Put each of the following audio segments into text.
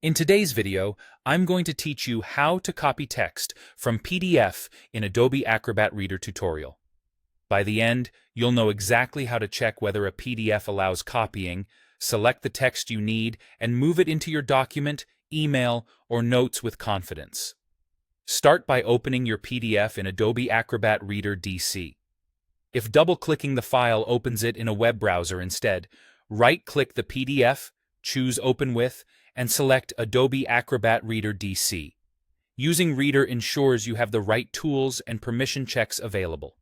In today's video, I'm going to teach you how to copy text from PDF in Adobe Acrobat Reader tutorial. By the end, you'll know exactly how to check whether a PDF allows copying, select the text you need, and move it into your document, email, or notes with confidence. Start by opening your PDF in Adobe Acrobat Reader DC. If double-clicking the file opens it in a web browser instead, right-click the PDF, choose Open With, and select Adobe Acrobat Reader DC. Using Reader ensures you have the right tools and permission checks available.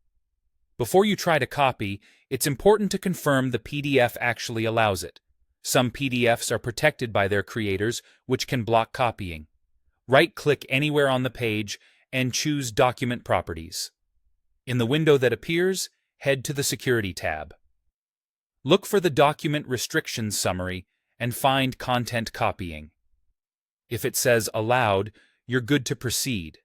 Before you try to copy, it's important to confirm the PDF actually allows it. Some PDFs are protected by their creators, which can block copying. Right-click anywhere on the page and choose Document Properties. In the window that appears, head to the Security tab. Look for the Document Restrictions summary and find Content Copying. If it says Allowed, you're good to proceed.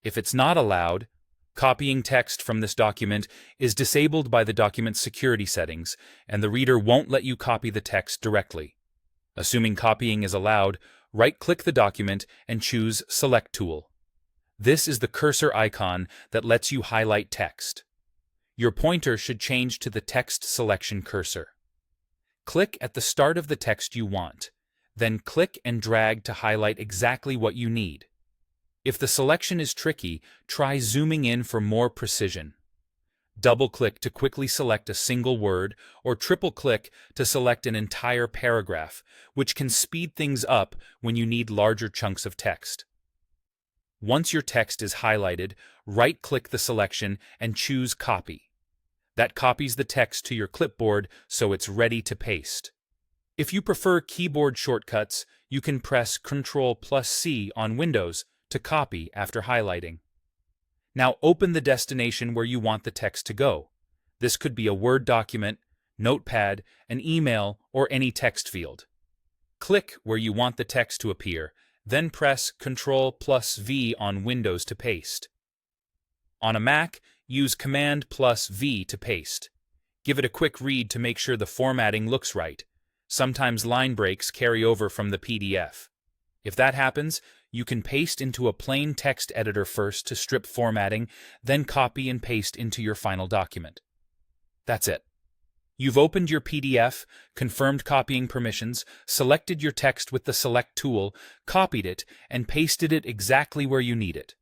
If it's not allowed, copying text from this document is disabled by the document's security settings, and the reader won't let you copy the text directly. Assuming copying is allowed, right-click the document and choose Select Tool. This is the cursor icon that lets you highlight text. Your pointer should change to the text selection cursor. Click at the start of the text you want, then click and drag to highlight exactly what you need. If the selection is tricky, try zooming in for more precision. Double-click to quickly select a single word, or triple-click to select an entire paragraph, which can speed things up when you need larger chunks of text. Once your text is highlighted, right-click the selection and choose Copy. That copies the text to your clipboard so it's ready to paste. If you prefer keyboard shortcuts, you can press Ctrl+C on Windows to copy after highlighting. Now open the destination where you want the text to go. This could be a Word document, notepad, an email, or any text field. Click where you want the text to appear, then press Ctrl+V on Windows to paste. On a Mac, use Command+V to paste. Give it a quick read to make sure the formatting looks right. Sometimes line breaks carry over from the PDF. If that happens, you can paste into a plain text editor first to strip formatting, then copy and paste into your final document. That's it. You've opened your PDF, confirmed copying permissions, selected your text with the Select tool, copied it, and pasted it exactly where you need it.